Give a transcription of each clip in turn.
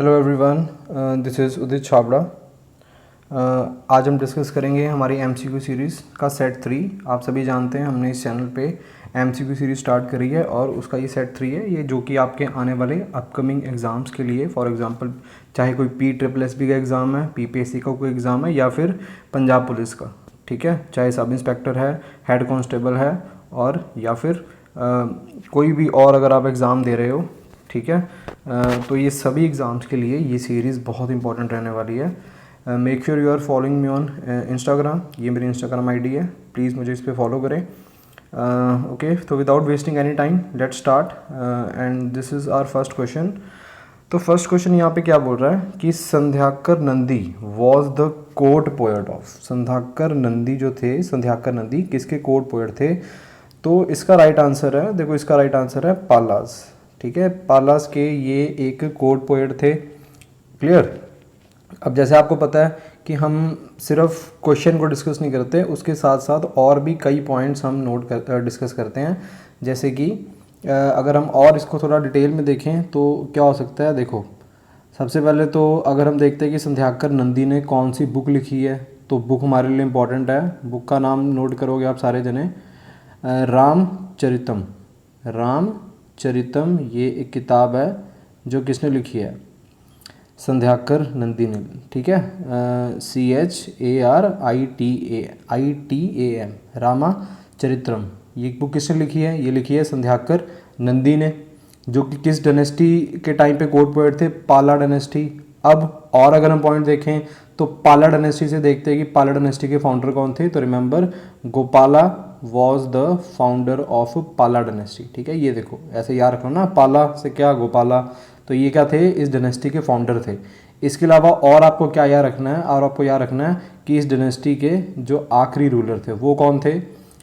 Hello everyone, this is उदित छाबड़ा। आज हम discuss करेंगे हमारी एमसीक्यू सीरीज़ का सेट 3। आप सभी जानते हैं हमने इस चैनल पे एमसीक्यू सीरीज़ स्टार्ट करी है और उसका ये सेट 3 है, ये जो कि आपके आने वाले अपकमिंग एग्ज़ाम्स के लिए, फॉर एग्जांपल चाहे कोई PSSB का एग्ज़ाम है, PPSC का कोई एग्ज़ाम है या फिर पंजाब पुलिस का, ठीक है, चाहे सब इंस्पेक्टर है, हेड कांस्टेबल है और या फिर कोई भी और अगर आप एग्ज़ाम दे रहे हो, ठीक है, तो ये सभी एग्ज़ाम्स के लिए ये सीरीज़ बहुत इंपॉर्टेंट रहने वाली है। Make sure you are following me on Instagram, ये मेरी इंस्टाग्राम आईडी है, प्लीज़ मुझे इस पर फॉलो करें। ओके, तो without wasting any time let's start and this is our first question. तो फर्स्ट क्वेश्चन यहाँ पे क्या बोल रहा है कि Sandhyakar Nandi was the court poet of. Sandhyakar Nandi जो थे, संध्याकर नंदी किसके कोर्ट पोएट थे? तो इसका राइट आंसर है, देखो इसका राइट आंसर है पालास, ठीक है, पालास के ये एक कोर्ट पोएट थे। क्लियर। अब जैसे आपको पता है कि हम सिर्फ क्वेश्चन को डिस्कस नहीं करते, उसके साथ साथ और भी कई पॉइंट्स हम डिस्कस करते हैं। जैसे कि अगर हम और इसको थोड़ा डिटेल में देखें तो क्या हो सकता है। देखो, सबसे पहले तो अगर हम देखते हैं कि संध्याकर नंदी ने कौन सी बुक लिखी है, तो बुक हमारे लिए इम्पॉर्टेंट है। बुक का नाम नोट करोगे आप सारे जने, रामचरितम। रामचरितम ये एक किताब है जो किसने लिखी है? संध्याकर नंदी ने, ठीक है, CHARITAM, रामाचरित्रम। ये बुक किसने लिखी है? ये लिखी है संध्याकर नंदी ने, जो कि किस डायनेस्टी के टाइम पे कोर्ट पोएट थे? पाला डायनेस्टी। अब और अगर हम पॉइंट देखें तो पाला डायनेस्टी से देखते हैं कि पाला डायनेस्टी के फाउंडर कौन थे। तो remember, Gopala was the founder of पाला डायनेस्टी, ठीक है। ये देखो ऐसे याद रखना ना, पाला से क्या गोपाला, तो ये क्या थे? इस डायनेस्टी के फाउंडर थे। इसके अलावा और आपको क्या याद रखना है? और आपको याद रखना है कि इस डायनेस्टी के जो आखिरी रूलर थे वो कौन थे?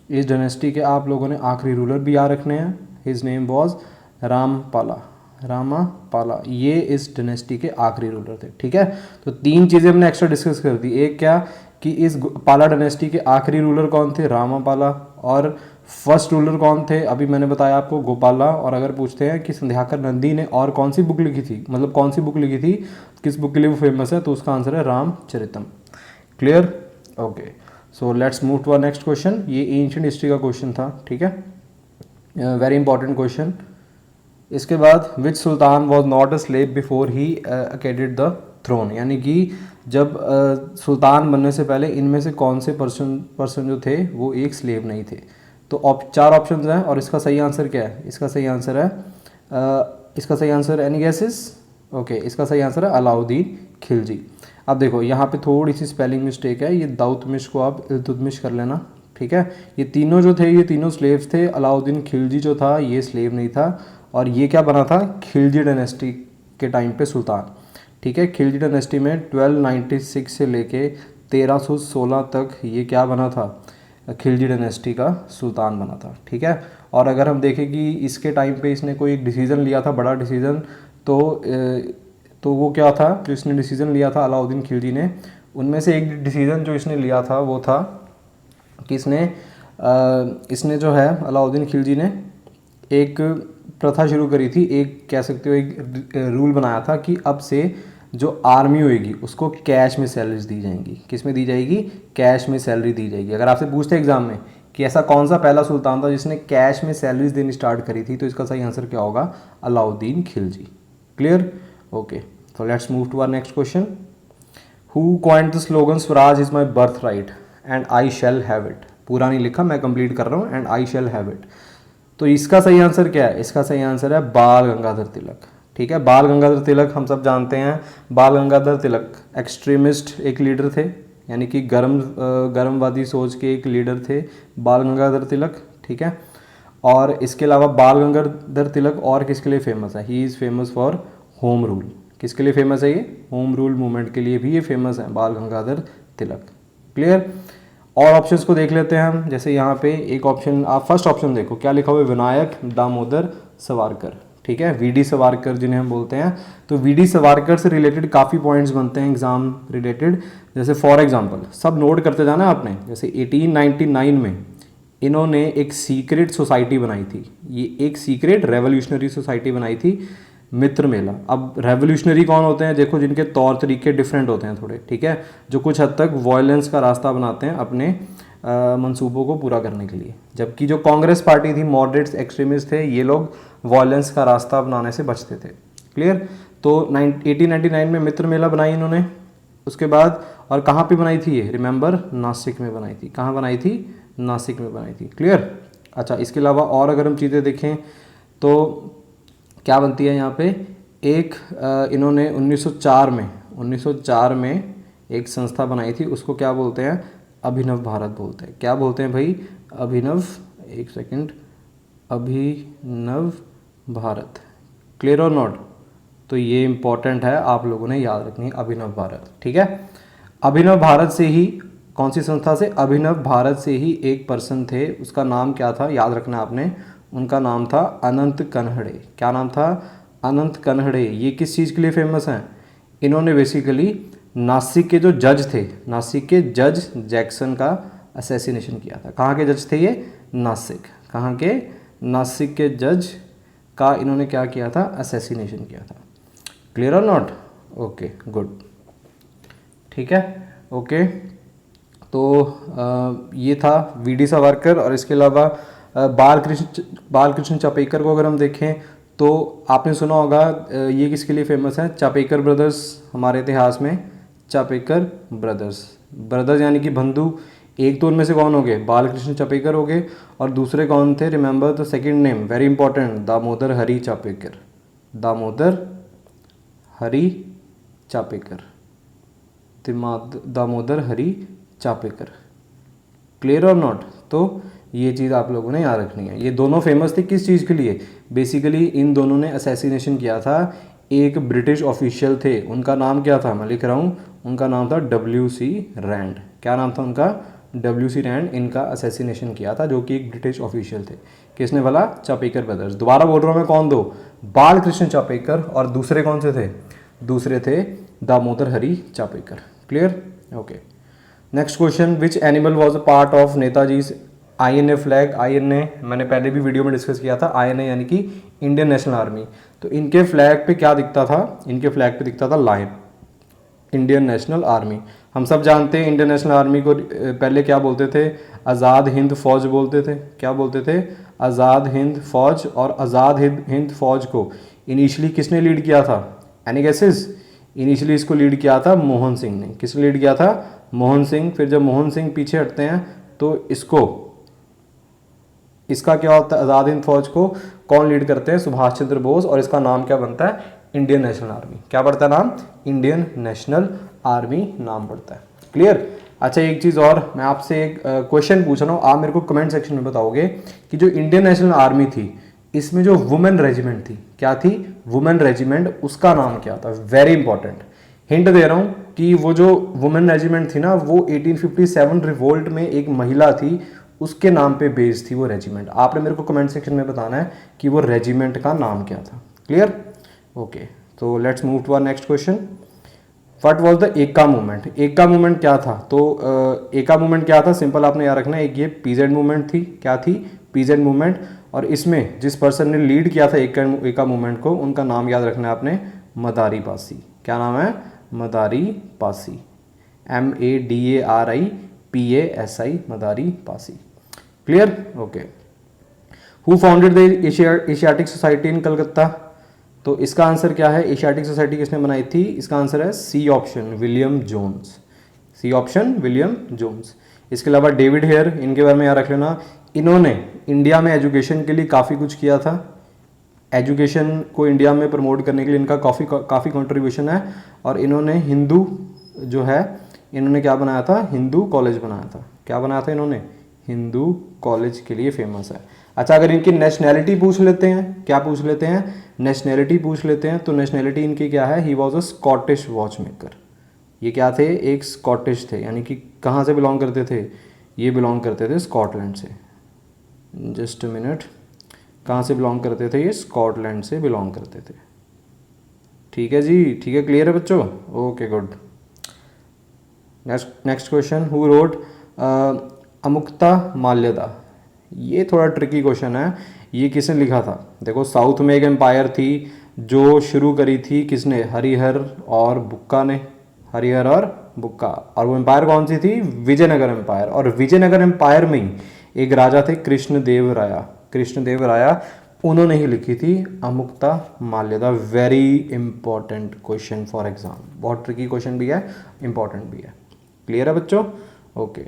इस डायनेस्टी के आप लोगों ने आखिरी रूलर भी याद रखने हैं। हिज नेम वॉज रामपाला, रामापाला, ये इस डायनेस्टी के आखिरी रूलर थे, ठीक है। तो तीन चीज़ें हमने एक्स्ट्रा डिस्कस कर दी। एक क्या कि इस पाला डायनेस्टी के आखिरी रूलर कौन थे? रामापाला। और फर्स्ट रूलर कौन थे? अभी मैंने बताया आपको, गोपाला। और अगर पूछते हैं कि संध्याकर नंदी ने और कौन सी बुक लिखी थी, मतलब कौन सी बुक लिखी थी, किस बुक के लिए वो फेमस है, तो उसका आंसर है Ramacharitam. Clear? Okay, so let's move to our next question. ये एंशिएंट हिस्ट्री का क्वेश्चन था, ठीक है, वेरी इंपॉर्टेंट क्वेश्चन। इसके बाद which sultan was not a slave before he acceded the throne, यानी कि जब सुल्तान बनने से पहले इनमें से कौन से पर्सन जो थे वो एक स्लेव नहीं थे। तो चार ऑप्शंस हैं और इसका सही आंसर क्या है? इसका सही आंसर है इसका सही आंसर एनी गेसेस? ओके, इसका सही आंसर है अलाउद्दीन खिलजी। अब देखो यहाँ पे थोड़ी सी स्पेलिंग मिस्टेक है, ये दाउतमिश को आप इल्तुतमिश कर लेना, ठीक है। ये तीनों जो थे ये तीनों स्लेव्स थे। अलाउद्दीन खिलजी जो था ये स्लेव नहीं था, और ये क्या बना था? खिलजी डायनेस्टी के टाइम पे सुल्तान, ठीक है। खिलजी डायनेस्टी में 1296 से लेके 1316 तक ये क्या बना था? खिलजी डायनेस्टी का सुल्तान बना था, ठीक है। और अगर हम देखें कि इसके टाइम पे इसने कोई एक डिसीज़न लिया था, बड़ा डिसीज़न, तो वो क्या था जो इसने डिसीज़न लिया था अलाउद्दीन खिलजी ने? उनमें से एक डिसीज़न जो इसने लिया था वो था कि इसने जो है अलाउद्दीन खिलजी ने एक प्रथा शुरू करी थी, एक कह सकते हो एक रूल बनाया था कि अब से जो आर्मी होएगी उसको कैश में सैलरीज दी जाएंगी। किस में दी जाएगी? कैश में सैलरी दी जाएगी। अगर आपसे पूछते हैं एग्जाम में कि ऐसा कौन सा पहला सुल्तान था जिसने कैश में सैलरीज देनी स्टार्ट करी थी, तो इसका सही आंसर क्या होगा? अलाउद्दीन खिलजी। क्लियर? ओके, तो let's move to our next question. Who coined the slogan Swaraj is my birth right and I shall have it? पूरा नहीं लिखा, मैं कंप्लीट कर रहा हूँ, and I shall have it. तो इसका सही आंसर क्या है? इसका सही आंसर है बाल गंगाधर तिलक, ठीक है। बाल गंगाधर तिलक हम सब जानते हैं, बाल गंगाधर तिलक एक्सट्रीमिस्ट एक लीडर थे, यानी कि गर्मवादी सोच के एक लीडर थे बाल गंगाधर तिलक, ठीक है। और इसके अलावा बाल गंगाधर तिलक और किसके लिए फेमस है? He is famous for home rule. किसके लिए फेमस है ये? होम रूल मूवमेंट के लिए भी ये फेमस है, बाल गंगाधर तिलक। क्लियर? और ऑप्शंस को देख लेते हैं हम। जैसे यहाँ पे एक ऑप्शन, आप फर्स्ट ऑप्शन देखो क्या लिखा हुआ है? विनायक दामोदर सावरकर, ठीक है, VD सावरकर जिन्हें हम बोलते हैं। तो VD सावरकर से रिलेटेड काफ़ी पॉइंट्स बनते हैं एग्जाम रिलेटेड। जैसे फॉर एग्जांपल सब नोट करते जाना आपने। जैसे 1899 में इन्होंने एक सीक्रेट सोसाइटी बनाई थी, ये एक सीक्रेट रेवोल्यूशनरी सोसाइटी बनाई थी मित्र मेला। अब रेवोल्यूशनरी कौन होते हैं, देखो जिनके तौर तरीके डिफरेंट होते हैं थोड़े, ठीक है, जो कुछ हद तक वॉयलेंस का रास्ता बनाते हैं अपने मंसूबों को पूरा करने के लिए। जबकि जो कांग्रेस पार्टी थी, मॉडरेट्स एक्सट्रीमिस्ट थे, ये लोग वॉयलेंस का रास्ता अपनाने से बचते थे। क्लियर। तो 1899 में मित्र मेला बनाई इन्होंने। उसके बाद और कहाँ पे बनाई थी ये, रिमेंबर, नासिक में बनाई थी। कहाँ बनाई थी, नासिक में बनाई थी। क्लियर। अच्छा, इसके अलावा और अगर हम चीज़ें देखें तो क्या बनती है यहाँ पे, एक इन्होंने 1904 में एक संस्था बनाई थी, उसको क्या बोलते हैं, अभिनव भारत बोलते हैं। क्या बोलते हैं भाई, अभिनव, एक सेकंड, अभिनव भारत। क्लियर और नॉट। तो ये इंपॉर्टेंट है, आप लोगों ने याद रखनी है, अभिनव भारत। ठीक है। अभिनव भारत से ही, कौन सी संस्था से, अभिनव भारत से ही एक पर्सन थे, उसका नाम क्या था, याद रखना आपने, उनका नाम था अनंत कनहड़े। क्या नाम था, अनंत कनहड़े। ये किस चीज़ के लिए फेमस हैं, इन्होंने बेसिकली नासिक के जो जज थे, नासिक के जज जैक्सन का असैसिनेशन किया था। कहाँ के जज थे ये, नासिक। कहाँ के, नासिक के जज का इन्होंने क्या किया था, असैसिनेशन किया था। क्लियर और नॉट। ओके गुड, ठीक है। ओके, तो ये था वीडी सावरकर। और इसके अलावा बालकृष्ण चापेकर को अगर हम देखें तो आपने सुना होगा, ये किसके लिए फेमस है, चापेकर ब्रदर्स। हमारे इतिहास में चापेकर ब्रदर्स यानी कि बंधु। एक तो उनमें से कौन हो गए, बालकृष्ण चापेकर हो गए, और दूसरे कौन थे, remember the second name, very important, Damodar Hari Chapekar. Damodar Hari Chapekar, Damodar Hari Chapekar. Clear और नॉट। तो ये चीज़ आप लोगों ने याद रखनी है। ये दोनों फेमस थे किस चीज़ के लिए, बेसिकली इन दोनों ने असैसिनेशन किया था, एक ब्रिटिश ऑफिशियल थे, उनका नाम क्या था, मैं लिख रहा हूँ, उनका नाम था WC रैंड। क्या नाम था उनका, WC रैंड। इनका असैसिनेशन किया था, जो कि एक ब्रिटिश ऑफिशियल थे। किसने बोला, चापेकर ब्रदर्स। दोबारा बोल रहा हूँ मैं, कौन दो, बालकृष्ण चापेकर, और दूसरे कौन से थे, दूसरे थे Damodar Hari Chapekar. Clear. Okay, next question, which animal was a part of Netaji INA flag. INA मैंने पहले भी वीडियो में डिस्कस किया था, INA यानी कि इंडियन नेशनल आर्मी। तो इनके फ्लैग पे क्या दिखता था, इनके फ्लैग पे दिखता था लायन, इंडियन नेशनल आर्मी। हम सब जानते हैं इंडियन नेशनल आर्मी को पहले क्या बोलते थे, आज़ाद हिंद फौज बोलते थे। क्या बोलते थे, आज़ाद हिंद फौज। और आज़ाद हिंद फौज को इनिशियली किसने लीड किया था, एनी गेसेस, इनिशियली इसको लीड किया था मोहन सिंह ने। किसने लीड किया था, मोहन सिंह। फिर जब मोहन सिंह पीछे हटते हैं तो इसका क्या होता है, आज़ाद हिंद फौज को कौन लीड करते हैं, सुभाष चंद्र बोस। और इसका नाम क्या बनता है, इंडियन नेशनल आर्मी। क्या पड़ता है नाम, इंडियन नेशनल आर्मी नाम पड़ता है। क्लियर। अच्छा, एक चीज़ और, मैं आपसे एक क्वेश्चन पूछ रहा हूँ, आप मेरे को कमेंट सेक्शन में बताओगे कि जो इंडियन नेशनल आर्मी थी, इसमें जो वुमेन रेजिमेंट थी, क्या थी, वुमेन रेजिमेंट, उसका नाम क्या था। वेरी इंपॉर्टेंट हिंट दे रहा हूँ कि वो जो वुमेन रेजिमेंट थी ना, वो 1857 रिवोल्ट में एक महिला थी, उसके नाम पे बेस्ड थी वो रेजिमेंट। आपने मेरे को कमेंट सेक्शन में बताना है कि वो रेजिमेंट का नाम क्या था। क्लियर। ओके, तो let's move to our next question. What was the Eka movement. Eka movement क्या था, तो एका मूवमेंट क्या था, सिंपल आपने याद रखना है, एक ये पीजेंट मूवमेंट थी। क्या थी, पीजेंट मूवमेंट। और इसमें जिस पर्सन ने लीड किया था एका मूवमेंट को, उनका नाम याद रखना है आपने, मदारी पासी। क्या नाम है, मदारी Pasi, MADARIPASI, Madari Pasi. Clear. Okay. Who founded the Asiatic society in Calcutta. तो इसका आंसर क्या है, एशियाटिक सोसाइटी किसने बनाई थी, इसका आंसर है C option, William Jones. C option, William Jones. इसके अलावा डेविड हेयर, इनके बारे में याद रख लेना, इन्होंने इंडिया में एजुकेशन के लिए काफ़ी कुछ किया था। एजुकेशन को इंडिया में प्रमोट करने के लिए इनका काफ़ी कंट्रीब्यूशन है। और इन्होंने हिंदू जो है, इन्होंने क्या बनाया था, हिंदू कॉलेज बनाया था। क्या बनाया था इन्होंने, हिंदू कॉलेज के लिए फेमस है। अच्छा, अगर इनकी नेशनैलिटी पूछ लेते हैं, क्या पूछ लेते हैं, नेशनैलिटी पूछ लेते हैं, तो नेशनैलिटी इनकी क्या है, he was a Scottish watch maker. ये क्या थे, एक स्कॉटिश थे, यानी कि कहाँ से बिलोंग करते थे, ये बिलोंग करते थे स्कॉटलैंड से। जस्ट अ मिनट, कहाँ से बिलोंग करते थे ये, स्कॉटलैंड से बिलोंग करते थे। ठीक है जी, ठीक है, क्लियर है बच्चों। Okay good. Next question, who wrote Amukta Malyada. ये थोड़ा ट्रिकी क्वेश्चन है, ये किसने लिखा था। देखो, साउथ में एक एम्पायर थी, जो शुरू करी थी किसने, हरिहर और बुक्का ने, हरिहर और बुक्का। और वो एम्पायर कौन सी थी, विजयनगर एम्पायर। और विजयनगर एम्पायर में ही एक राजा थे कृष्णदेव राया, कृष्णदेव राया, उन्होंने ही लिखी थी Amukta Malyada. Very important question for exam, बहुत ट्रिकी क्वेश्चन भी है, इंपॉर्टेंट भी है। क्लियर है बच्चों? Okay.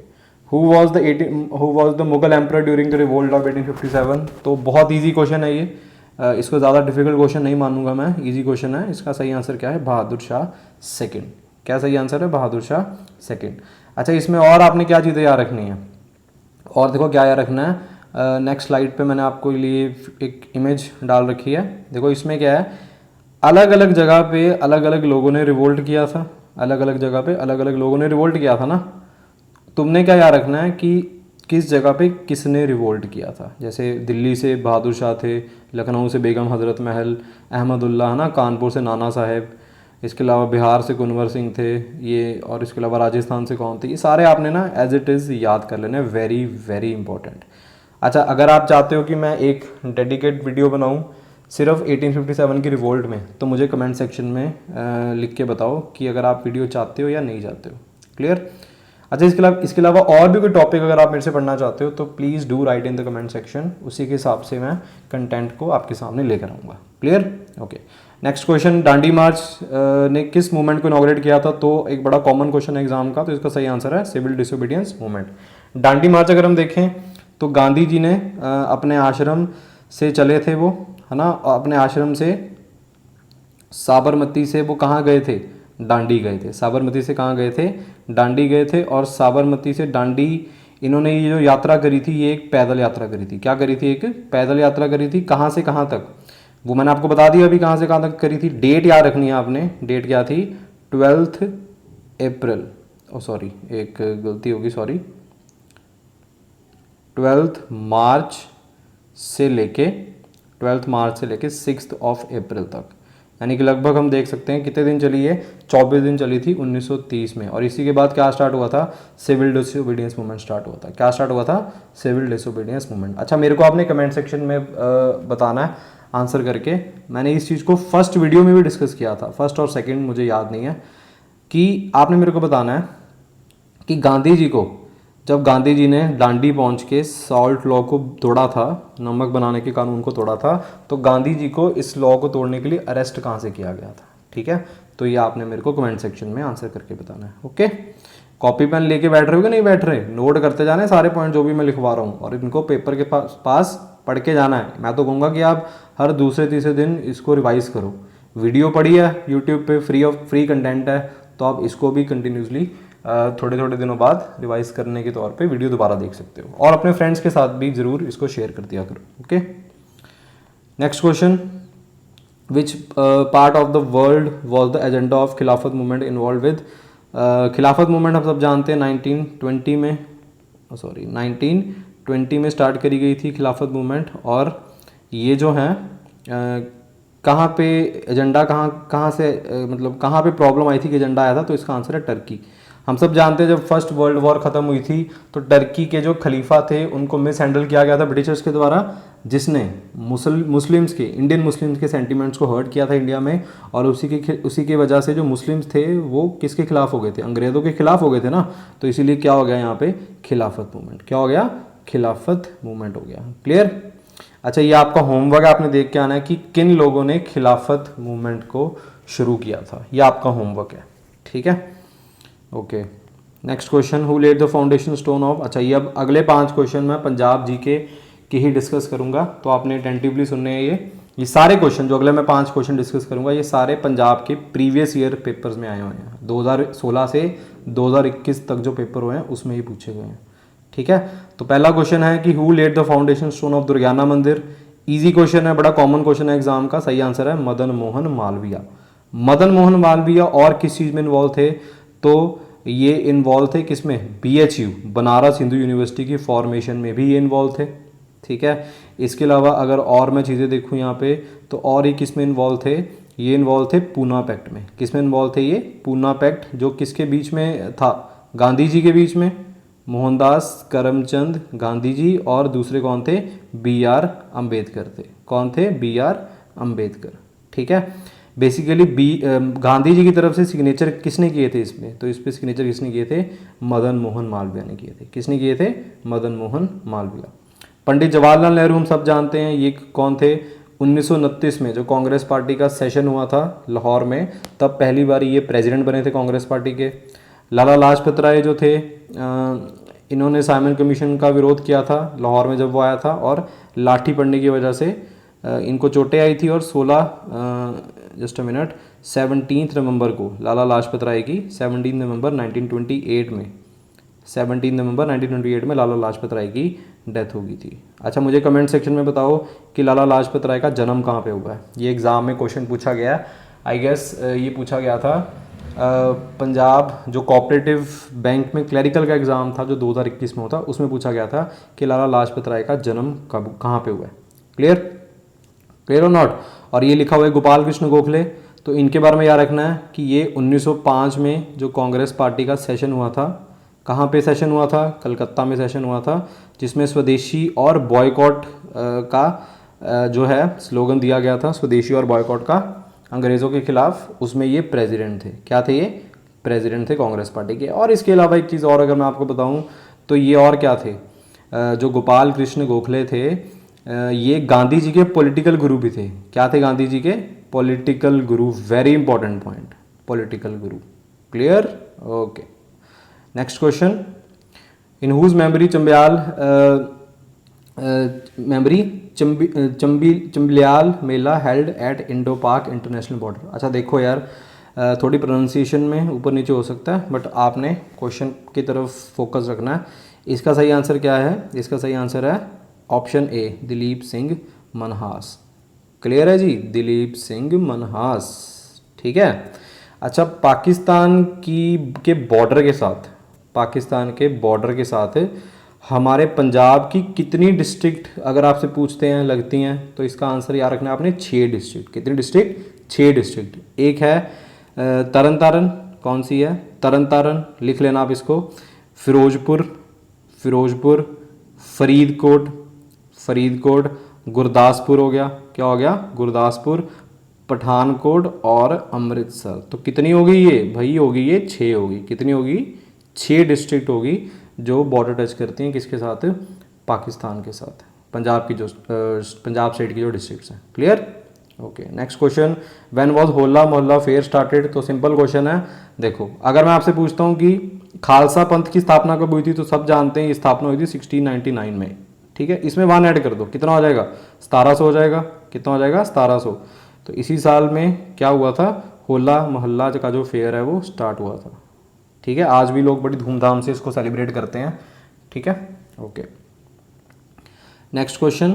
Who was the Mughal emperor during the revolt of 1857? तो बहुत ईजी क्वेश्चन है ये, इसको ज़्यादा डिफिकल्ट क्वेश्चन नहीं मानूंगा मैं, इजी क्वेश्चन है। इसका सही आंसर क्या है, बहादुर शाह सेकंड। क्या सही आंसर है, बहादुर शाह सेकंड। अच्छा, इसमें और आपने क्या चीज़ें याद रखनी है, और देखो क्या याद रखना है। नेक्स्ट स्लाइड पे मैंने आपको लिए एक इमेज डाल रखी है। देखो इसमें क्या है, अलग अलग जगह पे अलग अलग लोगों ने रिवोल्ट किया था, अलग अलग जगह पे अलग अलग लोगों ने रिवोल्ट किया था ना। तुमने क्या याद रखना है कि किस जगह पे किसने रिवोल्ट किया था। जैसे दिल्ली से बहादुर शाह थे, लखनऊ से बेगम हजरत महल, अहमदुल्ला है ना, कानपुर से नाना साहेब, इसके अलावा बिहार से कुंवर सिंह थे ये, और इसके अलावा राजस्थान से कौन थे, ये सारे आपने ना एज इट इज़ याद कर लेना है। Very very important. अच्छा, अगर आप चाहते हो कि मैं एक डेडिकेट वीडियो बनाऊं सिर्फ 1857 की रिवोल्ट में, तो मुझे कमेंट सेक्शन में लिख के बताओ कि अगर आप वीडियो चाहते हो या नहीं चाहते हो। क्लियर? अच्छा, इसके अलावा और भी कोई टॉपिक अगर आप मेरे से पढ़ना चाहते हो तो please do right in the comment section, उसी के हिसाब से मैं कंटेंट को आपके सामने लेकर आऊँगा। Clear? Okay. Next question, Dandi march ने किस मूवमेंट को इनॉग्रेट किया था? तो एक बड़ा कॉमन क्वेश्चन है एग्जाम का, तो इसका सही आंसर है सिविल डिसोबीडियंस मूवमेंट। दांडी मार्च अगर हम देखें तो गांधी जी ने अपने आश्रम से चले थे वो, है ना, अपने आश्रम से साबरमती से वो कहाँ गए थे, दांडी गए थे। साबरमती से कहाँ गए थे, दांडी गए थे। और साबरमती से दांडी इन्होंने ये जो यात्रा करी थी, ये एक पैदल यात्रा करी थी। क्या करी थी, एक पैदल यात्रा करी थी। कहाँ से कहाँ तक, वो मैंने आपको बता दिया अभी, कहाँ से कहाँ तक करी थी। डेट याद रखनी है आपने, डेट क्या थी, 12 अप्रैल, ओ सॉरी एक गलती होगी, सॉरी 12 मार्च से लेके 6 अप्रैल तक, यानी कि लगभग हम देख सकते हैं कितने दिन चली है, 24 दिन चली थी 1930 में। और इसी के बाद क्या स्टार्ट हुआ था, सिविल डिसोबीडियंस मूवमेंट स्टार्ट हुआ था। क्या स्टार्ट हुआ था, सिविल डिसोबीडियंस मूवमेंट। अच्छा, मेरे को आपने कमेंट सेक्शन में बताना है आंसर करके। मैंने इस चीज़ को फर्स्ट वीडियो में भी डिस्कस किया था, फर्स्ट और सेकेंड मुझे याद नहीं है, कि आपने मेरे को बताना है कि गांधी जी को, जब गांधी जी ने दांडी पहुंच के सॉल्ट लॉ को तोड़ा था, नमक बनाने के कानून को तोड़ा था, तो गांधी जी को इस लॉ को तोड़ने के लिए अरेस्ट कहाँ से किया गया था। ठीक है, तो ये आपने मेरे को कमेंट सेक्शन में आंसर करके बताना है। ओके, कॉपी पेन लेके बैठ रहे हो कि नहीं बैठ रहे, नोट करते जाने सारे पॉइंट जो भी मैं लिखवा रहा हूँ, और इनको पेपर के पास पढ़ के जाना है। मैं तो कहूँगा कि आप हर दूसरे तीसरे दिन इसको रिवाइज करो। वीडियो पड़ी है यूट्यूब पे, फ्री कंटेंट है, तो आप इसको भी कंटिन्यूसली थोड़े थोड़े दिनों बाद रिवाइज करने के तौर पे वीडियो दोबारा देख सकते हो, और अपने फ्रेंड्स के साथ भी ज़रूर इसको शेयर कर दिया करो। Okay, next question, which part of the world was the agenda of खिलाफत मूवमेंट इन्वॉल्व विद। खिलाफत मूवमेंट हम सब जानते हैं 1920 में, सॉरी 1920 में स्टार्ट करी गई थी खिलाफत मूवमेंट। और ये जो है कहाँ पे एजेंडा, कहाँ से मतलब कहाँ पे प्रॉब्लम आई थी कि एजेंडा आया था, तो इसका आंसर है टर्की। हम सब जानते हैं जब फर्स्ट वर्ल्ड वॉर खत्म हुई थी तो टर्की के जो खलीफा थे उनको मिस हैंडल किया गया था ब्रिटिशर्स के द्वारा, जिसने मुस्लिम्स के, इंडियन मुस्लिम्स के सेंटिमेंट्स को हर्ट किया था इंडिया में। और उसी की वजह से जो मुस्लिम्स थे वो किसके खिलाफ हो गए थे, अंग्रेज़ों के खिलाफ हो गए थे ना। तो इसीलिए क्या हो गया यहाँ पे, खिलाफत मूवमेंट। क्या हो गया, खिलाफत मूवमेंट हो गया। क्लियर? अच्छा, ये आपका होमवर्क है, आपने देख के आना है कि किन लोगों ने खिलाफत मूवमेंट को शुरू किया था, ये आपका होमवर्क है। ठीक है, okay. Next question, who laid the foundation stone of. अच्छा, ये अब अगले 5 क्वेश्चन मैं पंजाब जीके के ही डिस्कस करूंगा, तो आपने अटेंटिवली सुनने हैं। ये सारे क्वेश्चन जो अगले मैं 5 क्वेश्चन डिस्कस करूंगा, ये सारे पंजाब के प्रीवियस ईयर पेपर्स में आए हुए हैं। 2016 से 2021 तक जो पेपर हुए हैं उसमें ही पूछे गए हैं। ठीक है, तो पहला क्वेश्चन है कि who laid the foundation stone of Durgiana Mandir. Easy question है, बड़ा कॉमन क्वेश्चन है एग्जाम का। सही आंसर है मदन मोहन मालवीय। मदन मोहन मालवीय और किस चीज़ में इन्वॉल्व थे, तो ये इन्वॉल्व थे किसमें, BHU बनारस हिंदू यूनिवर्सिटी की फॉर्मेशन में भी ये इन्वॉल्व थे। ठीक है, इसके अलावा अगर और मैं चीज़ें देखूँ यहाँ पे, तो और ये किस में इन्वॉल्व थे, ये इन्वॉल्व थे पूना पैक्ट में। किस में इन्वॉल्व थे, ये पूना पैक्ट, जो किसके बीच में था, गांधी जी के बीच में, मोहनदास करमचंद गांधी जी, और दूसरे कौन थे, BR अम्बेडकर थे। कौन थे, BR अम्बेडकर। ठीक है। बेसिकली गांधी जी की तरफ से सिग्नेचर किसने किए थे इसमें, तो इस पर सिग्नेचर किसने किए थे, मदन मोहन मालवीय ने किए थे। किसने किए थे, मदन मोहन मालवीय। पंडित जवाहरलाल नेहरू हम सब जानते हैं, ये कौन थे, 1929 में जो कांग्रेस पार्टी का सेशन हुआ था लाहौर में, तब पहली बार ये प्रेसिडेंट बने थे कांग्रेस पार्टी के। लाला लाजपत राय जो थे, इन्होंने साइमन कमीशन का विरोध किया था लाहौर में जब वो आया था, और लाठी पड़ने की वजह से इनको चोटें आई थी, और 17 नवंबर को लाला लाजपत राय की 17 नवंबर 1928 में 17 नवंबर 1928 में लाला लाजपत राय की डेथ हो गई थी। अच्छा, मुझे कमेंट सेक्शन में बताओ कि लाला लाजपत राय का जन्म कहाँ पे हुआ है। ये एग्ज़ाम में क्वेश्चन पूछा गया है, आई गेस ये पूछा गया था पंजाब जो कोऑपरेटिव बैंक में क्लरिकल का एग्ज़ाम था जो 2021 में होता, उसमें पूछा गया था कि लाला लाजपत राय का जन्म कब कहाँ पे हुआ है। क्लियर, क्लियर और नॉट। और ये लिखा हुआ है गोपाल कृष्ण गोखले, तो इनके बारे में याद रखना है कि ये 1905 में जो कांग्रेस पार्टी का सेशन हुआ था, कहाँ पे सेशन हुआ था, कलकत्ता में सेशन हुआ था, जिसमें स्वदेशी और बॉयकॉट का जो है स्लोगन दिया गया था, स्वदेशी और बॉयकॉट का अंग्रेज़ों के खिलाफ। उसमें ये प्रेसिडेंट थे, क्या थे, ये प्रेसिडेंट थे कांग्रेस पार्टी के। और इसके अलावा एक चीज़ और अगर मैं आपको बताऊं तो ये और क्या थे, जो गोपाल कृष्ण गोखले थे, ये गांधी जी के पॉलिटिकल गुरु भी थे। क्या थे गांधी जी के, political guru. Very important point, political guru. Clear, okay. Next question, in whose memory Chamliyal mela held at Indo Pak international border. अच्छा देखो यार, थोड़ी प्रोनाउंसिएशन में ऊपर नीचे हो सकता है, बट आपने क्वेश्चन की तरफ फोकस रखना है। इसका सही आंसर क्या है, इसका सही आंसर है option A, Dilip Singh Manhas. Clear है जी, दिलीप सिंह मनहास। ठीक है। अच्छा, पाकिस्तान के बॉर्डर के साथ, पाकिस्तान के बॉर्डर के साथ हमारे पंजाब की कितनी डिस्ट्रिक्ट अगर आपसे पूछते हैं लगती हैं, तो इसका आंसर याद रखना है आपने 6 डिस्ट्रिक्ट। कितनी डिस्ट्रिक्ट, 6 डिस्ट्रिक्ट। एक है तरन तारन, कौन सी है, तरन तारन, लिख लेना आप इसको। फिरोजपुर, फिरोजपुर, फरीदकोट, फरीदकोट, गुरदासपुर हो गया, क्या हो गया, गुरदासपुर, पठानकोट और अमृतसर। तो कितनी होगी ये भाई, होगी ये 6 होगी। कितनी होगी, 6 डिस्ट्रिक्ट होगी जो बॉर्डर टच करती हैं किसके साथ, पाकिस्तान के साथ, पंजाब की जो पंजाब स्टेट की जो डिस्ट्रिक्ट्स हैं। Clear, okay. Next question, when was होला मोहल्ला फेयर स्टार्टेड। तो सिंपल क्वेश्चन है। देखो, अगर मैं आपसे पूछता हूँ कि खालसा पंथ की स्थापना कब हुई थी, तो सब जानते हैं ये स्थापना हुई थी 1699 में। ठीक है, इसमें 1 ऐड कर दो, कितना हो जाएगा, 1700 हो जाएगा। कितना हो जाएगा, 1700। तो इसी साल में क्या हुआ था, होला मोहल्ला का जो फेयर है वो स्टार्ट हुआ था। ठीक है, आज भी लोग बड़ी धूमधाम से इसको सेलिब्रेट करते हैं। ठीक है, okay. Next question,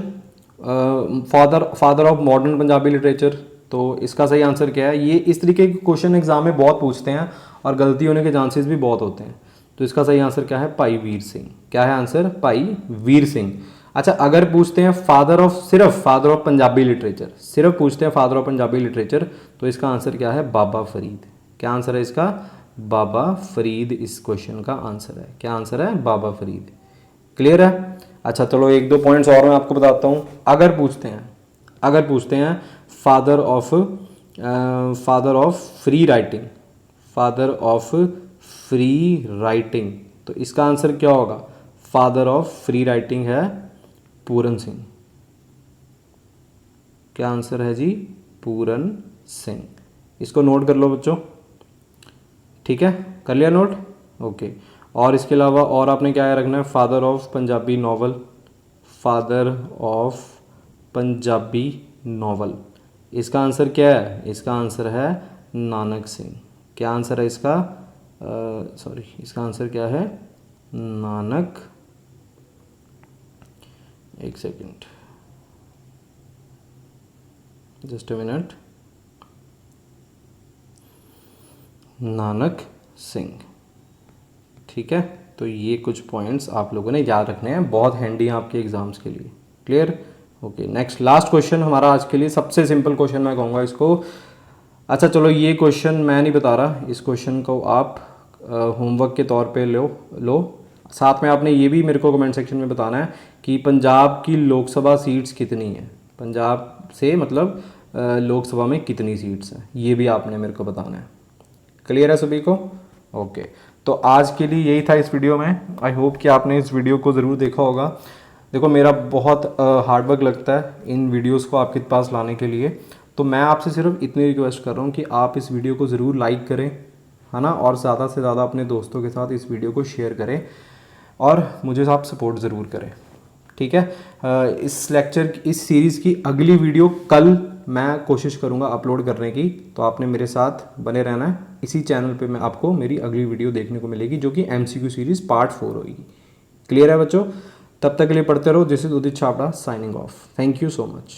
father of modern Punjabi literature. तो इसका सही आंसर क्या है, ये इस तरीके के क्वेश्चन एग्जाम में बहुत पूछते हैं और गलती होने के चांसेस भी बहुत होते हैं। तो इसका सही आंसर क्या है, भाई वीर सिंह। क्या है आंसर, भाई वीर सिंह। अच्छा, अगर पूछते हैं सिर्फ फादर ऑफ पंजाबी लिटरेचर, सिर्फ पूछते हैं फादर ऑफ पंजाबी लिटरेचर, तो इसका आंसर क्या है, बाबा फरीद। क्या आंसर है इसका, बाबा फरीद इस क्वेश्चन का आंसर है। क्या आंसर है, बाबा फरीद। क्लियर है। अच्छा चलो, 1-2 पॉइंट्स और मैं आपको बताता हूँ। अगर पूछते हैं father of free writing, father of free writing, तो इसका आंसर क्या होगा, फादर ऑफ फ्री राइटिंग है पूरन सिंह। क्या आंसर है जी, पूरन सिंह। इसको नोट कर लो बच्चों। ठीक है, कर लिया नोट, ओके। और इसके अलावा और आपने क्या रखना है, father of Punjabi novel, father of Punjabi novel. इसका आंसर क्या है, इसका आंसर है नानक सिंह। क्या आंसर है इसका, इसका आंसर क्या है, नानक, एक second, just a minute, Nanak Singh. ठीक है, तो ये कुछ पॉइंट्स आप लोगों ने याद रखने हैं, बहुत हैंडी हैं आपके एग्जाम्स के लिए। Clear, okay. Next last question हमारा आज के लिए, सबसे सिंपल क्वेश्चन मैं कहूँगा इसको। अच्छा चलो, ये क्वेश्चन मैं नहीं बता रहा, इस क्वेश्चन को आप होमवर्क के तौर पे लो। साथ में आपने ये भी मेरे को कमेंट सेक्शन में बताना है कि पंजाब की लोकसभा सीट्स कितनी हैं, पंजाब से मतलब लोकसभा में कितनी सीट्स हैं, ये भी आपने मेरे को बताना है। क्लियर है सभी को? ओके, तो आज के लिए यही था इस वीडियो में। आई होप कि आपने इस वीडियो को ज़रूर देखा होगा। देखो मेरा बहुत हार्ड वर्क लगता है इन वीडियोस को आपके पास लाने के लिए, तो मैं आपसे सिर्फ इतनी रिक्वेस्ट कर रहा हूँ कि आप इस वीडियो को ज़रूर लाइक करें, है ना, और ज़्यादा से ज़्यादा अपने दोस्तों के साथ इस वीडियो को शेयर करें और मुझे आप सपोर्ट ज़रूर करें, ठीक है। इस सीरीज़ की अगली वीडियो कल मैं कोशिश करूंगा अपलोड करने की, तो आपने मेरे साथ बने रहना है। इसी चैनल पे मैं आपको मेरी अगली वीडियो देखने को मिलेगी जो कि MCQ सीरीज़ पार्ट 4 होगी। क्लियर है बच्चों? तब तक के लिए पढ़ते रहो। This is Udit Chhabra signing off. Thank you so much.